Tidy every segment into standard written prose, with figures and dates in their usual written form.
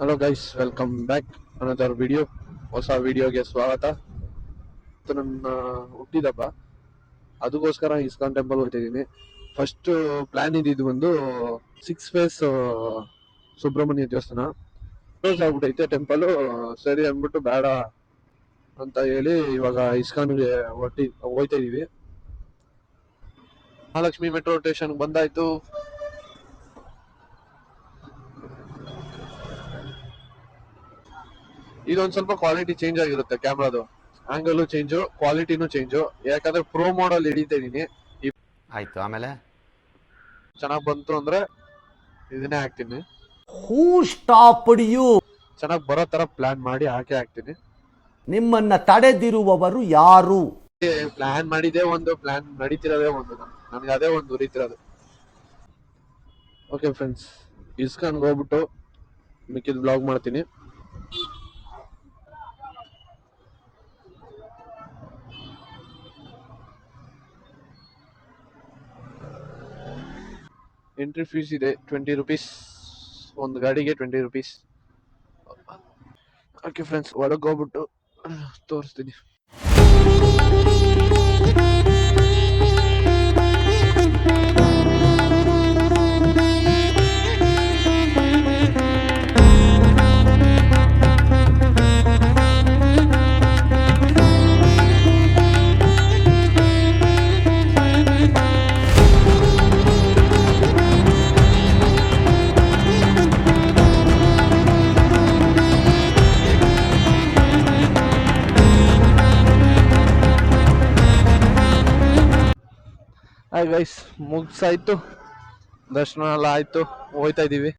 Hello guys, welcome back another video. ಹೊಸ ವಿಡಿಯೋಗೆ ಸ್ವಾಗತ. ಇದು ನನ್ನ ಹುಟ್ಟಿದಬ್ಬ, ಅದಕ್ಕೋಸ್ಕರ ಇಸ್ಕಾನ್ ಟೆಂಪಲ್ ಹೋಗ್ತಿದ್ದೀನಿ. ಫಸ್ಟ್ ಪ್ಲಾನ್ ಇದ್ದಿದ್ದು ಒಂದು 6 ಫೇಸ್ ಸುಬ್ರಹ್ಮಣ್ಯ ದೇವಸ್ಥಾನ. ಕ್ಲೋಸ್ ಆಗ್ಬಿಟ್ಟೈತೆ ಟೆಂಪಲ್. ಸರಿ ಅಂದ್ಬಿಟ್ಟು ಬೇಡ ಅಂತ ಹೇಳಿ ಇವಾಗ ಇಸ್ಕಾನ್ಗೆ ಹೋಗ್ತಾ ಇದೀವಿ. ಮಹಾಲಕ್ಷ್ಮಿ ಮೆಟ್ರೋ ಸ್ಟೇಷನ್ ಬಂದಾಯ್ತು. ಇದೊಂದ್ ಸ್ವಲ್ಪ ಕ್ವಾಲಿಟಿ ಚೇಂಜ್ ಆಗಿರುತ್ತೆ, ಕ್ಯಾಮ್ರಾದು ಆಂಗಲ್ ಚೇಂಜು, ಕ್ವಾಲಿಟಿನೂ ಚೇಂಜು. ಯಾಕಂದ್ರೆ ಪ್ರೋ ಮೋಡಲ್ ಹಿಡಿತಾ ಇದೀನಿ. ಆಯ್ತು, ಆಮೇಲೆ ಚೆನ್ನಾಗ್ ಬಂತು ಅಂದ್ರೆ ಇದನ್ನೇ ಹಾಕ್ತೀನಿ. ಹೂ ಸ್ಟಾಪ್ಡ್ ಯು? ಚೆನ್ನಾಗ್ ಬರೋ ತರ ಪ್ಲಾನ್ ಮಾಡಿ ಹಾಕ್ತೀನಿ. ನಿಮ್ಮನ್ನ ತಡೆದಿರುವವರು ಯಾರು? ಪ್ಲಾನ್ ಮಾಡಿದೆ ಒಂದು, ಪ್ಲಾನ್ ನಡೀತಿರೋದೇ ಒಂದು, ನನ್ಗೆ ಅದೇ ಒಂದು ಉರಿತಿರೋದು. ಓಕೆ ಫ್ರೆಂಡ್ಸ್, ಇಸ್ಕಾನ್ಗೆ ಹೋಗ್ಬಿಟ್ಟು ಮಿಕ್ಕಿದ್ ಬ್ಲಾಗ್ ಮಾಡ್ತೀನಿ. ಎಂಟ್ರಿ ಫೀಸ್ ಇದೆ 20 rupees, ಒಂದು ಗಾಡಿಗೆ 20 rupees. ಓಕೆ ಫ್ರೆಂಡ್ಸ್, ಒಳಗೆ ಹೋಗ್ಬಿಟ್ಟು ತೋರಿಸ್ತೀನಿ. ಹಾಯ್ ಗೈಸ್, ಮುಗ್ಸಾಯ್ತು, ದರ್ಶನ ಎಲ್ಲ ಆಯ್ತು, ಹೋಯ್ತಾ ಇದೀವಿ.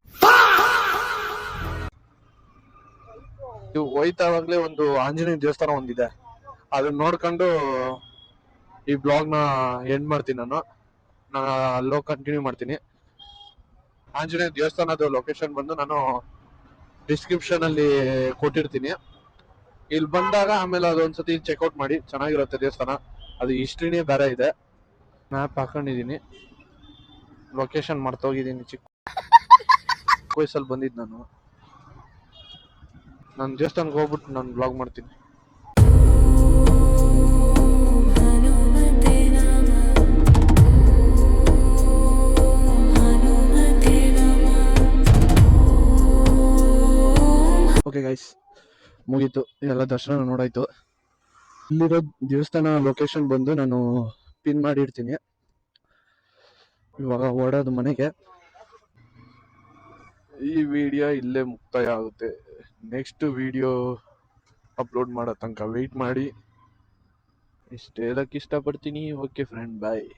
ನೀವು ಹೋಯ್ತಾವಾಗ್ಲೇ ಒಂದು ಆಂಜನೇಯ ದೇವಸ್ಥಾನ ಒಂದಿದೆ, ಅದನ್ನ ನೋಡ್ಕೊಂಡು ಈ ಬ್ಲಾಗ್ ನ ಎಂಡ್ ಮಾಡ್ತೀನಿ. ನಾನು ಅಲ್ಲೋ ಕಂಟಿನ್ಯೂ ಮಾಡ್ತೀನಿ. ಆಂಜನೇಯ ದೇವಸ್ಥಾನದ ಲೊಕೇಶನ್ ಬಂದು ನಾನು ಡಿಸ್ಕ್ರಿಪ್ಷನ್ ಅಲ್ಲಿ ಕೊಟ್ಟಿರ್ತೀನಿ. ಇಲ್ಲಿ ಬಂದಾಗ ಆಮೇಲೆ ಅದೊಂದ್ಸತಿ ಚೆಕ್ಔಟ್ ಮಾಡಿ, ಚೆನ್ನಾಗಿರುತ್ತೆ ದೇವಸ್ಥಾನ. ಅದು ಹಿಸ್ಟ್ರಿನೇ ಬೇರೆ ಇದೆ. ಮ್ಯಾಪ್ ಹಾಕೊಂಡಿದೀನಿ, ಲೊಕೇಶನ್ ಮರ್ತೋಗಿದ್ದೀನಿ. ಚಿಕ್ಕ ವಯಸ್ಸಲ್ಲಿ ಬಂದಿದ್ದು ನಾನು ದೇವಸ್ಥಾನಕ್ಕೆ ಹೋಗ್ಬಿಟ್ಟು ನಾನು ಬ್ಲಾಗ್ ಮಾಡ್ತೀನಿ. ಓಕೆ ಗೈಸ್, ಮುಗೀತು, ಎಲ್ಲ ದರ್ಶನ ನೋಡಾಯ್ತು. ಇಲ್ಲಿರೋ ದೇವಸ್ಥಾನ ಲೊಕೇಶನ್ ಬಂದು ನಾನು ಪಿನ್ ಮಾಡಿರ್ತೀನಿ. ಇವಾಗ ಓಡೋದು ಮನೆಗೆ. ಈ ವಿಡಿಯೋ ಇಲ್ಲೇ ಮುಕ್ತಾಯ ಆಗುತ್ತೆ. ನೆಕ್ಸ್ಟ್ ವಿಡಿಯೋ ಅಪ್ಲೋಡ್ ಮಾಡೋ ತನಕ ವೆಯ್ಟ್ ಮಾಡಿ. ಇಷ್ಟು ಹೇಳಕ್ಕೆ ಇಷ್ಟಪಡ್ತೀನಿ. ಓಕೆ ಫ್ರೆಂಡ್, ಬಾಯ್.